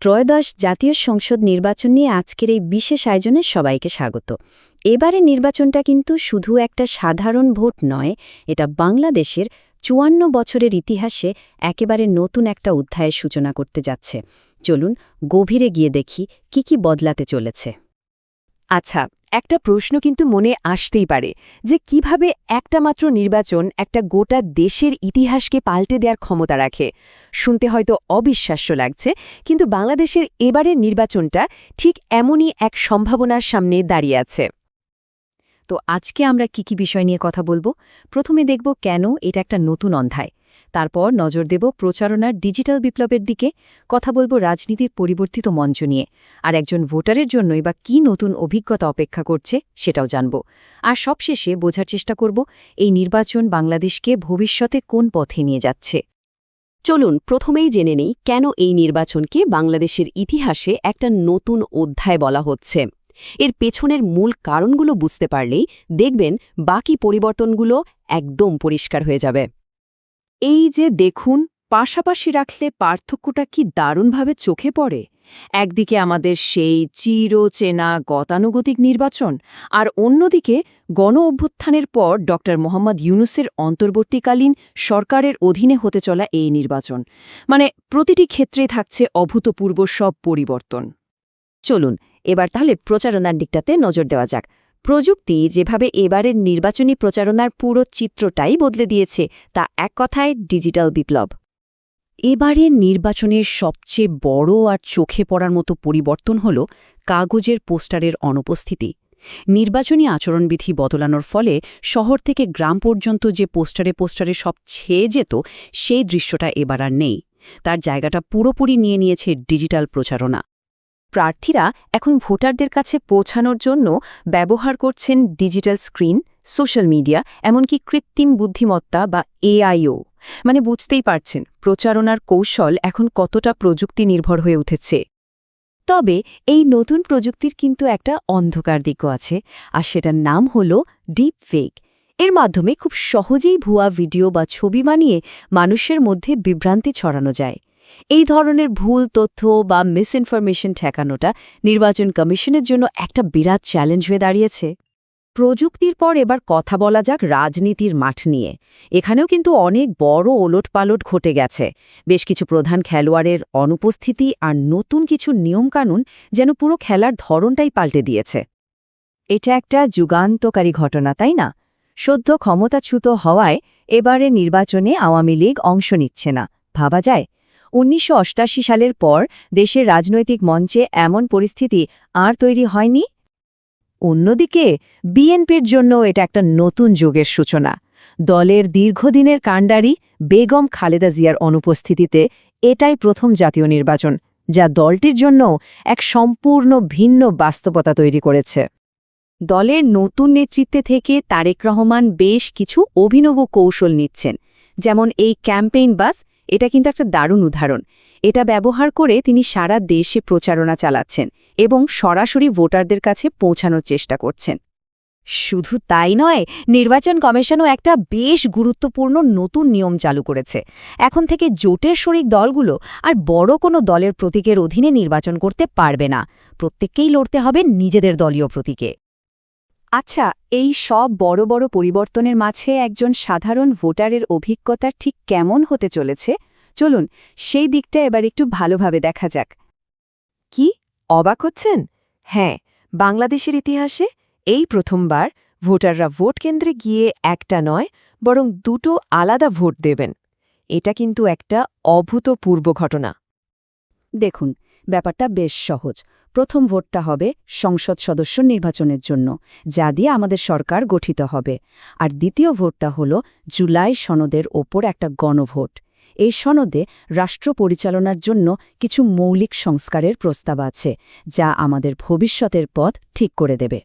ত্রয়োদশ জাতীয় সংসদ নির্বাচন নিয়ে আজকের এই বিশেষ আয়োজনে সবাইকে স্বাগত। এবারে নির্বাচনটা কিন্তু শুধু একটা সাধারণ ভোট নয়, এটা বাংলাদেশের ৫৪ বছরের ইতিহাসে একেবারে নতুন একটা অধ্যায়ের সূচনা করতে যাচ্ছে। চলুন গভীরে গিয়ে দেখি কি বদলাতে চলেছে। আচ্ছা, একটা প্রশ্ন কিন্তু মনে আসতেই পারে যে কিভাবে একটা মাত্র নির্বাচন একটা গোটা দেশের ইতিহাসকে পাল্টে দেওয়ার ক্ষমতা রাখে। শুনতে হয়তো অবিশ্বাস্য লাগছে, কিন্তু বাংলাদেশের এবারের নির্বাচনটা ঠিক এমনই এক সম্ভাবনার সামনে দাঁড়িয়ে আছে। তো আজকে আমরা কি বিষয় নিয়ে কথা বলবো? প্রথমে দেখব কেন এটা একটা নতুন অধ্যায়। তারপর নজর দেব প্রচারণার ডিজিটাল বিপ্লবের দিকে, কথা বলবো রাজনীতির পরিবর্তিত মঞ্চ নিয়ে, আর একজন ভোটারের জন্যই বা কী নতুন অভিজ্ঞতা অপেক্ষা করছে সেটাও জানব। আর সবশেষে বোঝার চেষ্টা করব এই নির্বাচন বাংলাদেশকে ভবিষ্যতে কোন পথে নিয়ে যাচ্ছে। চলুন প্রথমেই জেনে নেই কেন এই নির্বাচনকে বাংলাদেশের ইতিহাসে একটা নতুন অধ্যায় বলা হচ্ছে। এর পেছনের মূল কারণগুলো বুঝতে পারলেই দেখবেন বাকি পরিবর্তনগুলো একদম পরিষ্কার হয়ে যাবে। এই যে দেখুন, পাশাপাশি রাখলে পার্থক্যটা কি দারুণভাবে চোখে পড়ে। একদিকে আমাদের সেই চিরচেনা গতানুগতিক নির্বাচন, আর অন্যদিকে গণ অভ্যুত্থানের পর ড. মোহাম্মদ ইউনূসের অন্তর্বর্তীকালীন সরকারের অধীনে হতে চলা এই নির্বাচন। মানে প্রতিটি ক্ষেত্রে থাকছে অভূতপূর্ব সব পরিবর্তন। চলুন এবার তাহলে প্রচারণার দিকটাতে নজর দেওয়া যাক। প্রযুক্তি যেভাবে এবারের নির্বাচনী প্রচারণার পুরো চিত্রটাই বদলে দিয়েছে, তা এক কথায় ডিজিটাল বিপ্লব। এবারের নির্বাচনের সবচেয়ে বড় আর চোখে পড়ার মতো পরিবর্তন হল কাগজের পোস্টারের অনুপস্থিতি। নির্বাচনী আচরণবিধি বদলানোর ফলে শহর থেকে গ্রাম পর্যন্ত যে পোস্টারে সব ছেয়ে যেত, সেই দৃশ্যটা এবার আর নেই। তার জায়গাটা পুরোপুরি নিয়ে নিয়েছে ডিজিটাল প্রচারণা। প্রার্থীরা এখন ভোটারদের কাছে পৌঁছানোর জন্য ব্যবহার করছেন ডিজিটাল স্ক্রিন, সোশ্যাল মিডিয়া, এমনকি কৃত্রিম বুদ্ধিমত্তা বা এআইও। মানে বুঝতেই পারছেন প্রচারণার কৌশল এখন কতটা প্রযুক্তি নির্ভর হয়ে উঠেছে। তবে এই নতুন প্রযুক্তির কিন্তু একটা অন্ধকার দিকও আছে, আর সেটার নাম হল ডিপ ফেক। এর মাধ্যমে খুব সহজেই ভুয়া ভিডিও বা ছবি বানিয়ে মানুষের মধ্যে বিভ্রান্তি ছড়ানো যায়। এই ধরনের ভুল তথ্য বা মিসইনফরমেশন ঠেকানোটা নির্বাচন কমিশনের জন্য একটা বিরাট চ্যালেঞ্জ হয়ে দাঁড়িয়েছে। প্রযুক্তির পর এবার কথা বলা যাক রাজনীতির মাঠ নিয়ে। এখানেও কিন্তু অনেক বড় ওলটপালট ঘটে গেছে। বেশ কিছু প্রধান খেলোয়াড়ের অনুপস্থিতি আর নতুন কিছু নিয়মকানুন যেন পুরো খেলার ধরনটাই পাল্টে দিয়েছে। এটা একটা যুগান্তকারী ঘটনা, তাই না? সদ্য ক্ষমতাচ্যুত হওয়ায় এবারে নির্বাচনে আওয়ামী লীগ অংশ নিচ্ছে না। ভাবা যায় ১৯৮৮ সালের পর দেশের রাজনৈতিক মঞ্চে এমন পরিস্থিতি আর তৈরি হয়নি। অন্যদিকে বিএনপির জন্য এটা একটা নতুন যুগের সূচনা। দলের দীর্ঘদিনের কাণ্ডারি বেগম খালেদা জিয়ার অনুপস্থিতিতে এটাই প্রথম জাতীয় নির্বাচন, যা দলটির জন্য এক সম্পূর্ণ ভিন্ন বাস্তবতা তৈরি করেছে। দলের নতুন নেতৃত্বে থেকে তারেক রহমান বেশ কিছু অভিনব কৌশল নিচ্ছেন, যেমন এই ক্যাম্পেইন বাস। এটা কিন্তু একটা দারুণ উদাহরণ। এটা ব্যবহার করে তিনি সারা দেশে প্রচারণা চালাচ্ছেন এবং সরাসরি ভোটারদের কাছে পৌঁছানোর চেষ্টা করছেন। শুধু তাই নয়, নির্বাচন কমিশনও একটা বেশ গুরুত্বপূর্ণ নতুন নিয়ম চালু করেছে। এখন থেকে জোটের শরিক দলগুলো আর বড় কোনো দলের প্রতীকের অধীনে নির্বাচন করতে পারবে না। প্রত্যেককেই লড়তে হবে নিজেদের দলীয় প্রতীকে। আচ্ছা, এই সব বড় বড় পরিবর্তনের মাঝে একজন সাধারণ ভোটারের অভিজ্ঞতা ঠিক কেমন হতে চলেছে, চলুন সেই দিকটা এবার একটু ভালোভাবে দেখা যাক। কি অবাক হচ্ছেন? হ্যাঁ, বাংলাদেশের ইতিহাসে এই প্রথমবার ভোটাররা ভোট কেন্দ্রে গিয়ে একটা নয়, বরং দুটো আলাদা ভোট দেবেন। এটা কিন্তু একটা অভূতপূর্ব ঘটনা। দেখুন, ব্যাপারটা বেশ সহজ। প্রথম ভোটটা হবে সংসদ সদস্য নির্বাচনের জন্য, যা দিয়ে আমাদের সরকার গঠিত হবে। আর দ্বিতীয় ভোটটা হল জুলাই সনদের ওপর একটা গণভোট। এই সনদে রাষ্ট্র পরিচালনার জন্য কিছু মৌলিক সংস্কারের প্রস্তাব আছে, যা আমাদের ভবিষ্যতের পথ ঠিক করে দেবে।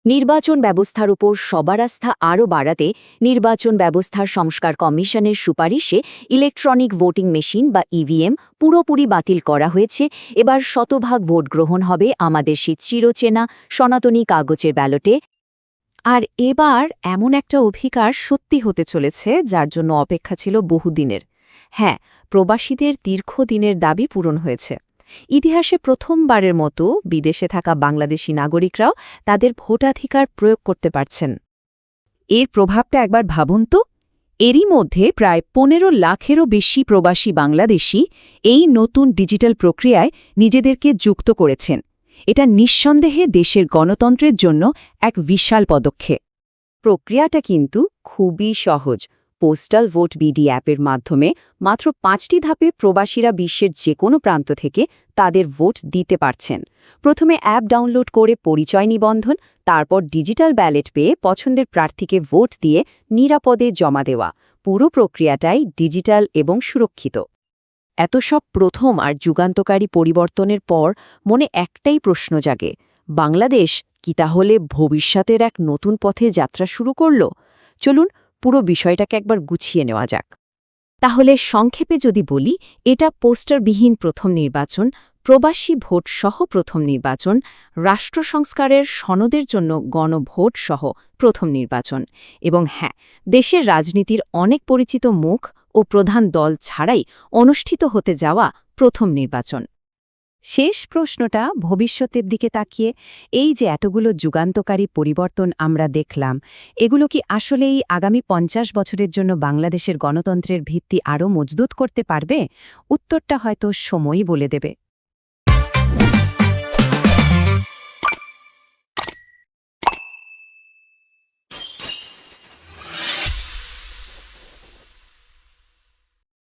নির্বাচন ব্যবস্থার উপর সবার আস্থা আরও বাড়াতে নির্বাচন ব্যবস্থার সংস্কার কমিশনের সুপারিশে ইলেকট্রনিক ভোটিং মেশিন বা ইভিএম পুরোপুরি বাতিল করা হয়েছে। এবার শতভাগ ভোট গ্রহণ হবে আমাদের সেই চিরচেনা সনাতনী কাগজের ব্যালটে। আর এবার এমন একটা অধিকার সত্যি হতে চলেছে, যার জন্য অপেক্ষা ছিল বহুদিনের। হ্যাঁ, প্রবাসীদের দীর্ঘদিনের দাবি পূরণ হয়েছে। ইতিহাসে প্রথমবারের মতো বিদেশে থাকা বাংলাদেশি নাগরিকরাও তাদের ভোটাধিকার প্রয়োগ করতে পারছেন। এর প্রভাবটা একবার ভাবুন তো। এরই মধ্যে প্রায় ১৫ লাখেরও বেশি প্রবাসী বাংলাদেশি এই নতুন ডিজিটাল প্রক্রিয়ায় নিজেদেরকে যুক্ত করেছেন। এটা নিঃসন্দেহে দেশের গণতন্ত্রের জন্য এক বিশাল পদক্ষেপ। প্রক্রিয়াটা কিন্তু খুবই সহজ। পোস্টাল ভোট বিডি অ্যাপের মাধ্যমে মাত্র ৫টি ধাপে প্রবাসীরা বিশ্বের যে কোনো প্রান্ত থেকে তাদের ভোট দিতে পারছেন। প্রথমে অ্যাপ ডাউনলোড করে পরিচয় নিবন্ধন, তারপর ডিজিটাল ব্যালট পেয়ে পছন্দের প্রার্থীকে ভোট দিয়ে নিরাপদে জমা দেওয়া। পুরো প্রক্রিয়াটাই ডিজিটাল এবং সুরক্ষিত। এত সব প্রথম আর যুগান্তকারী পরিবর্তনের পর মনে একটাই প্রশ্ন জাগে, বাংলাদেশ কি তাহলে ভবিষ্যতের এক নতুন পথে যাত্রা শুরু করল? চলুন পুরো বিষয়টাকে একবার গুছিয়ে নেওয়া যাক। তাহলে সংক্ষেপে যদি বলি, এটা পোস্টারবিহীন প্রথম নির্বাচন, প্রবাসী ভোট সহ প্রথম নির্বাচন, রাষ্ট্র সংস্কারের সনদের জন্য গণভোট সহ প্রথম নির্বাচন, এবং হ্যাঁ, দেশের রাজনীতির অনেক পরিচিত মুখ ও প্রধান দল ছাড়াই অনুষ্ঠিত হতে যাওয়া প্রথম নির্বাচন। শেষ প্রশ্নটা ভবিষ্যতের দিকে তাকিয়ে, এই যে এতগুলো যুগান্তকারী পরিবর্তন আমরা দেখলাম, এগুলো কি আসলেই আগামী ৫০ বছরের জন্য বাংলাদেশের গণতন্ত্রের ভিত্তি আরও মজবুত করতে পারবে? উত্তরটা হয়তো সময়ই বলে দেবে।